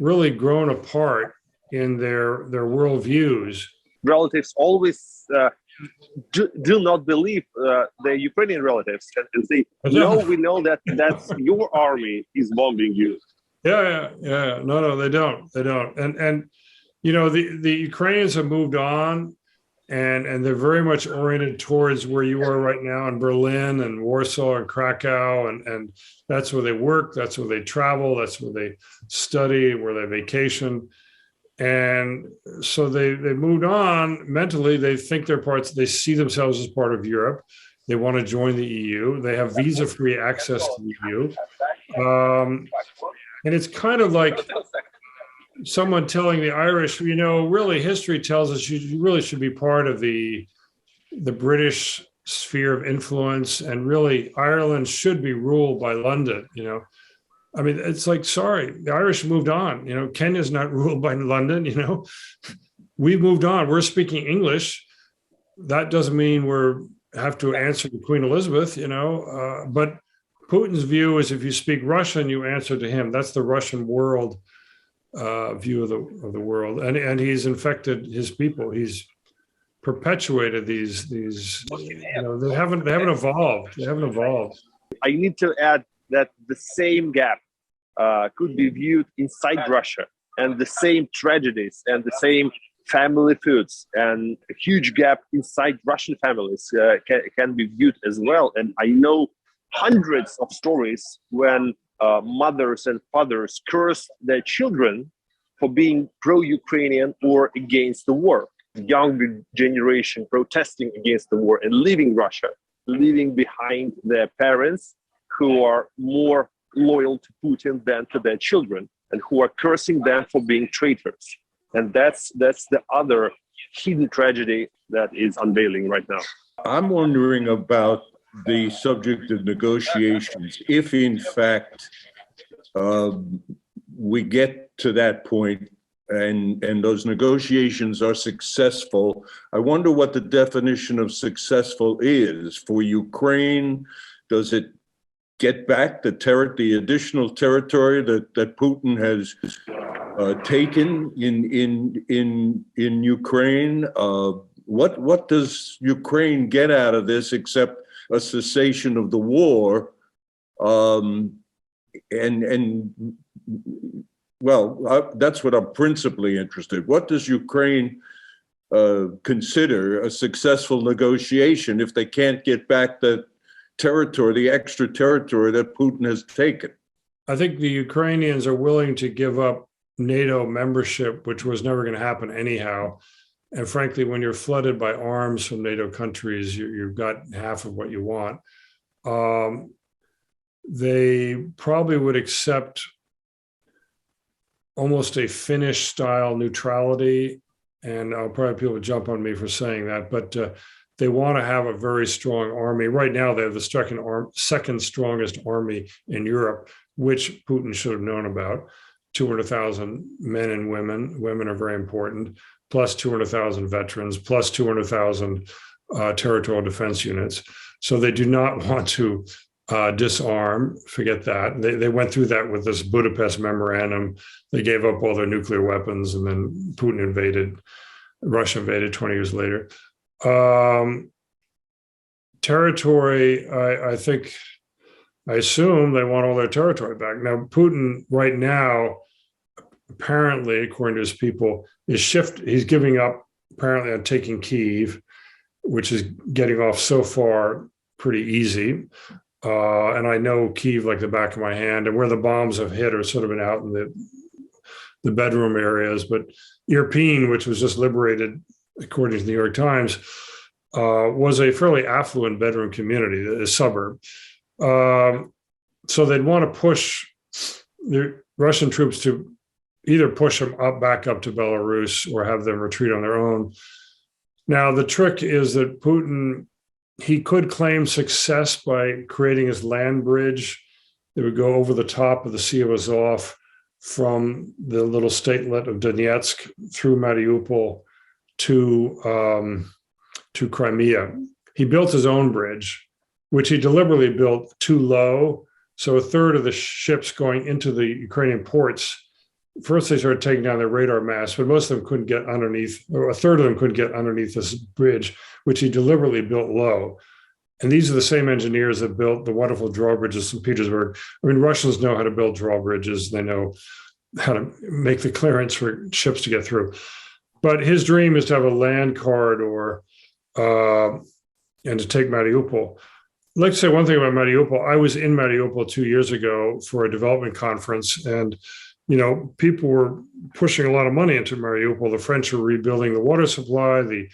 Speaker 1: really grown apart in their worldviews.
Speaker 3: Relatives always do not believe the Ukrainian relatives and say, no, we know that's your army is bombing you.
Speaker 1: Yeah. No, they don't. And the Ukrainians have moved on. And they're very much oriented towards where you are right now in Berlin and Warsaw and Krakow. And that's where they work. That's where they travel. That's where they study, where they vacation. And so they moved on mentally. They think they see themselves as part of Europe. They want to join the EU. They have visa-free access to the EU. And it's kind of like someone telling the Irish, really history tells us you really should be part of the British sphere of influence, and really Ireland should be ruled by London. I mean, it's like, sorry, the Irish moved on. Kenya's not ruled by London. We've moved on. We're speaking English. That doesn't mean have to answer to Queen Elizabeth. But Putin's view is if you speak Russian, you answer to him. That's the Russian world view of the world, and he's infected his people. He's perpetuated these. They haven't evolved. They haven't evolved.
Speaker 3: I need to add that the same gap could be viewed inside Russia, and the same tragedies and the same family feuds and a huge gap inside Russian families can be viewed as well. And I know hundreds of stories when mothers and fathers curse their children for being pro-Ukrainian or against the war. Younger generation protesting against the war and leaving Russia, leaving behind their parents who are more loyal to Putin than to their children and who are cursing them for being traitors. And that's the other hidden tragedy that is unveiling right now.
Speaker 6: I'm wondering about the subject of negotiations. If in fact we get to that point and those negotiations are successful, I wonder what the definition of successful is. For Ukraine, does it get back the additional territory that Putin has taken in Ukraine? What does Ukraine get out of this except a cessation of the war? That's what I'm principally interested. What does Ukraine consider a successful negotiation if they can't get back the territory, the extra territory that Putin has taken?
Speaker 1: I think the Ukrainians are willing to give up NATO membership, which was never going to happen anyhow. And frankly, when you're flooded by arms from NATO countries, you've got half of what you want. They probably would accept almost a Finnish-style neutrality, and probably people would jump on me for saying that, but they want to have a very strong army. Right now, they have the second strongest army in Europe, which Putin should have known about. 200,000 men and women. Women are very important, plus 200,000 veterans, plus 200,000 territorial defense units. So they do not want to disarm, forget that. They went through that with this Budapest memorandum. They gave up all their nuclear weapons, and then Russia invaded 20 years later. Territory, I assume they want all their territory back. Now, Putin right now, apparently, according to his people, he's giving up apparently on taking Kyiv, which is getting off so far pretty easy. And I know Kyiv like the back of my hand, and where the bombs have hit are sort of been out in the bedroom areas. But Irpin, which was just liberated, according to the New York Times, was a fairly affluent bedroom community, a suburb. So they'd want to push the Russian troops to either push them back up to Belarus or have them retreat on their own. Now, the trick is that Putin, he could claim success by creating his land bridge that would go over the top of the Sea of Azov from the little statelet of Donetsk through Mariupol to Crimea. He built his own bridge, which he deliberately built too low. So a third of the ships going into the Ukrainian ports, first they started taking down their radar masts, but most of them couldn't get underneath, or a third of them couldn't get underneath this bridge, which he deliberately built low. And these are the same engineers that built the wonderful drawbridges in Petersburg. I mean, Russians know how to build drawbridges. They know how to make the clearance for ships to get through. But his dream is to have a land corridor and to take Mariupol. I'd like to say one thing about Mariupol. I was in Mariupol 2 years ago for a development conference, and people were pushing a lot of money into Mariupol. The French were rebuilding the water supply. The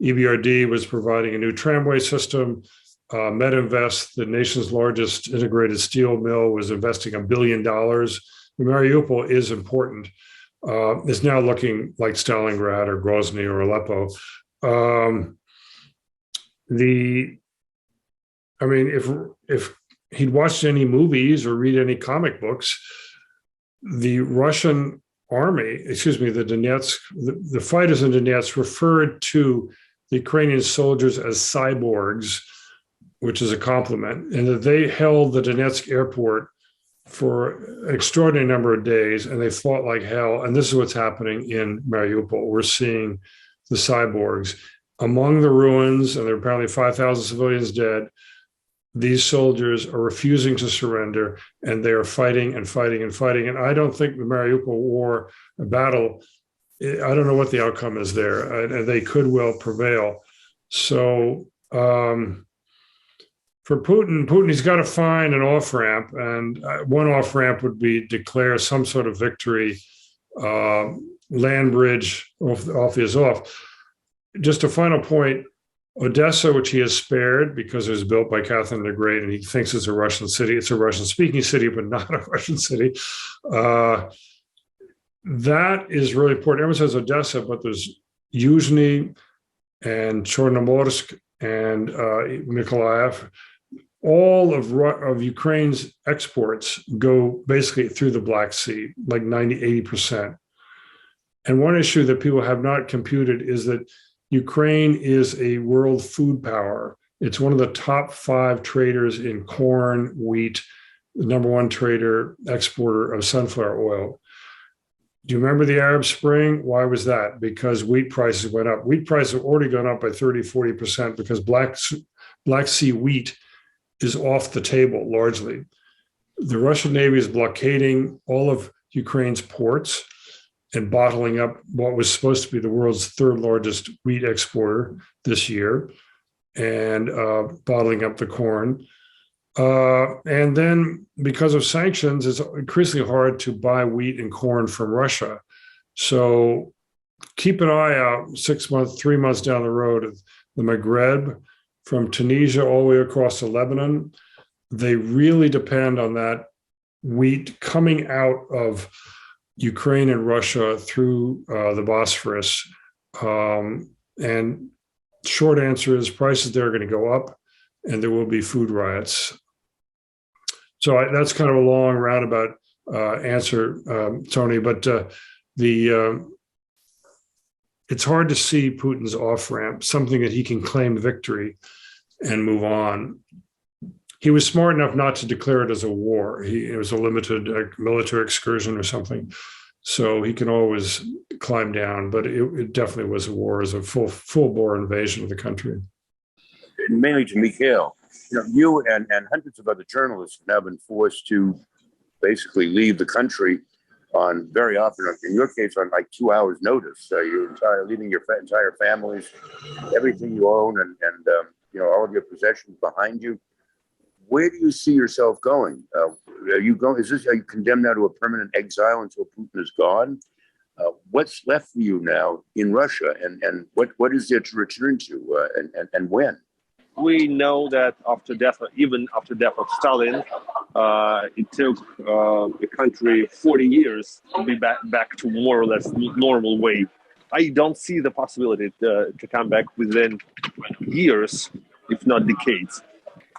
Speaker 1: EBRD was providing a new tramway system. Medinvest, the nation's largest integrated steel mill, was investing $1 billion. Mariupol is important. It's now looking like Stalingrad or Grozny or Aleppo. If he'd watched any movies or read any comic books, the Russian army, the fighters in Donetsk referred to the Ukrainian soldiers as cyborgs, which is a compliment, and that they held the Donetsk airport for an extraordinary number of days, and they fought like hell. And this is what's happening in Mariupol. We're seeing the cyborgs among the ruins, and there are apparently 5,000 civilians dead. These soldiers are refusing to surrender, and they are fighting and fighting and fighting. And I don't think the Mariupol battle I don't know what the outcome is there. They could well prevail. So for Putin, he's got to find an off-ramp, and one off-ramp would be declare some sort of victory, land bridge off is off. Just a final point, Odessa, which he has spared because it was built by Catherine the Great, and he thinks it's a Russian city. It's a Russian-speaking city, but not a Russian city. That is really important. Everyone says Odessa, but there's Yuzhny and Chornomorsk and Mykolaiv. All of Ukraine's exports go basically through the Black Sea, like 80%. And one issue that people have not computed is that Ukraine is a world food power. It's one of the top 5 traders in corn, wheat, the number 1 trader, exporter of sunflower oil. Do you remember the Arab Spring? Why was that? Because wheat prices went up. Wheat prices have already gone up by 30-40% because Black Sea wheat is off the table largely. The Russian Navy is blockading all of Ukraine's ports and bottling up what was supposed to be the world's 3rd largest wheat exporter this year, and bottling up the corn. And then because of sanctions, it's increasingly hard to buy wheat and corn from Russia. So keep an eye out 6 months, 3 months down the road, the Maghreb, from Tunisia all the way across to Lebanon. They really depend on that wheat coming out of Ukraine and Russia through the Bosphorus. And short answer is prices there are going to go up, and there will be food riots. So that's kind of a long roundabout answer, Tony, but it's hard to see Putin's off-ramp, something that he can claim victory and move on. He was smart enough not to declare it as a war. It was a limited military excursion or something. So he can always climb down, but it definitely was a war, as a full-bore invasion of the country.
Speaker 7: Mainly to Mikhail, you and hundreds of other journalists have now been forced to basically leave the country on very often, in your case, on like 2 hours notice. You're leaving your entire families, everything you own, and all of your possessions behind you. Where do you see yourself going? Are you condemned now to a permanent exile until Putin is gone? What's left for you now in Russia, and what is there to return to, and when?
Speaker 3: We know that even after death of Stalin, it took the country 40 years to be back to more or less normal way. I don't see the possibility to come back within years, if not decades.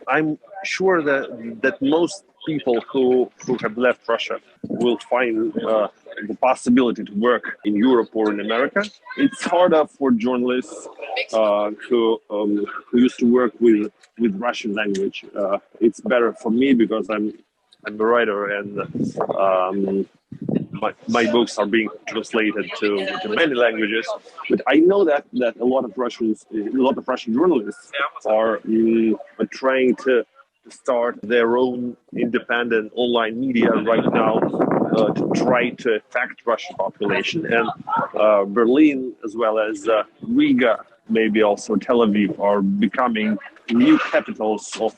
Speaker 3: I'm sure that most people who have left Russia will find the possibility to work in Europe or in America. It's harder for journalists who used to work with Russian language. It's better for me because I'm a writer, and my books are being translated to many languages. But I know that a lot of Russian journalists are trying to start their own independent online media right now to try to affect Russian population. And Berlin, as well as Riga, maybe also Tel Aviv, are becoming new capitals of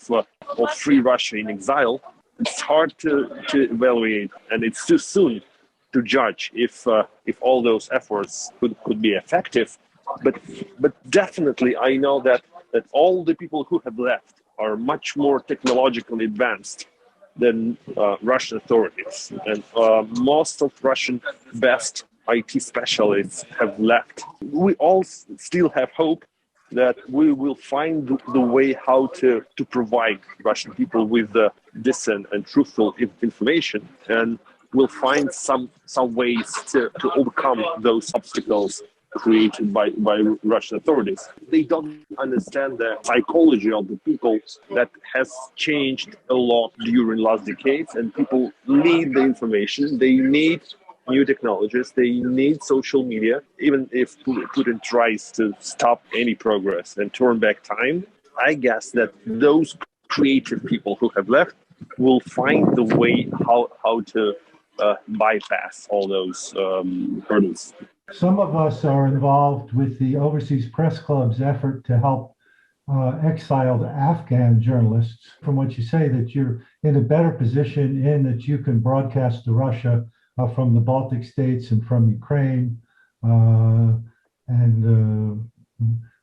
Speaker 3: free Russia in exile. It's hard to evaluate, and it's too soon to judge if all those efforts could be effective. But definitely, I know that all the people who have left are much more technologically advanced than Russian authorities. And most of Russian best IT specialists have left. We all still have hope that we will find the way how to provide Russian people with decent and truthful information, and we'll find some ways to overcome those obstacles created by Russian authorities. They don't understand the psychology of the people that has changed a lot during last decades, and people need the information. They need new technologies. They need social media. Even if Putin tries to stop any progress and turn back time, I guess that those creative people who have left will find the way how to bypass all those hurdles.
Speaker 2: Some of us are involved with the Overseas Press Club's effort to help exiled Afghan journalists. From what you say, that you're in a better position in that you can broadcast to Russia from the Baltic states and from Ukraine, but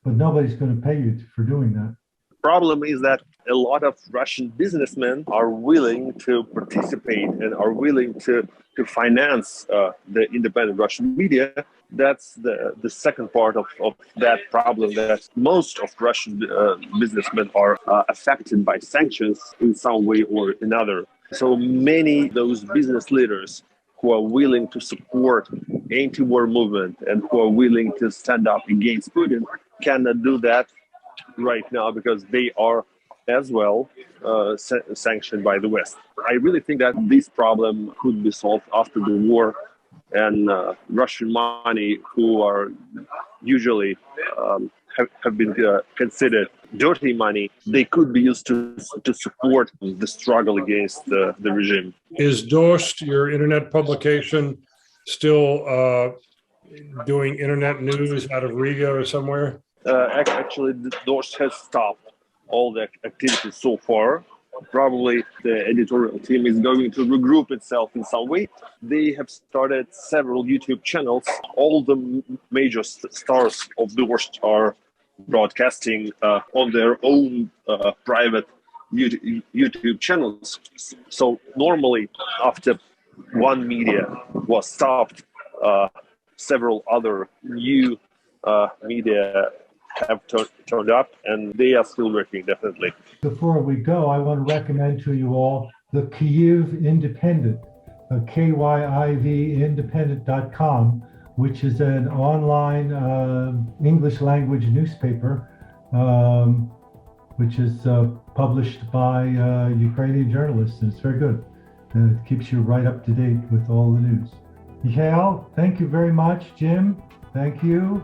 Speaker 2: nobody's going to pay you for doing that.
Speaker 3: Problem is that a lot of Russian businessmen are willing to participate and are willing to finance the independent Russian media. That's the second part of that problem, that most of Russian businessmen are affected by sanctions in some way or another. So many those business leaders who are willing to support anti-war movement and who are willing to stand up against Putin cannot do that right now because they are as well sanctioned by the West. I really think that this problem could be solved after the war, and Russian money, who are usually have been considered dirty money, they could be used to support the struggle against the regime.
Speaker 1: Is Dost, your internet publication, still doing internet news out of Riga or somewhere?
Speaker 3: Actually, the Dost has stopped all the activities so far. Probably the editorial team is going to regroup itself in some way. They have started several YouTube channels. All the major stars of Dost are broadcasting on their own private YouTube channels. So normally, after one media was stopped, several other new media have turned up, and they are still working, definitely.
Speaker 2: Before we go, I want to recommend to you all the Kyiv Independent, KYIV independent.com, which is an online English language newspaper, which is published by Ukrainian journalists, and it's very good. And it keeps you right up to date with all the news. Mikhail, thank you very much. Jim, thank you.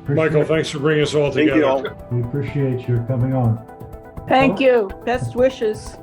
Speaker 1: Michael, thanks for bringing us all together.
Speaker 3: Thank you all.
Speaker 2: We appreciate your coming on.
Speaker 8: Thank you. Best wishes.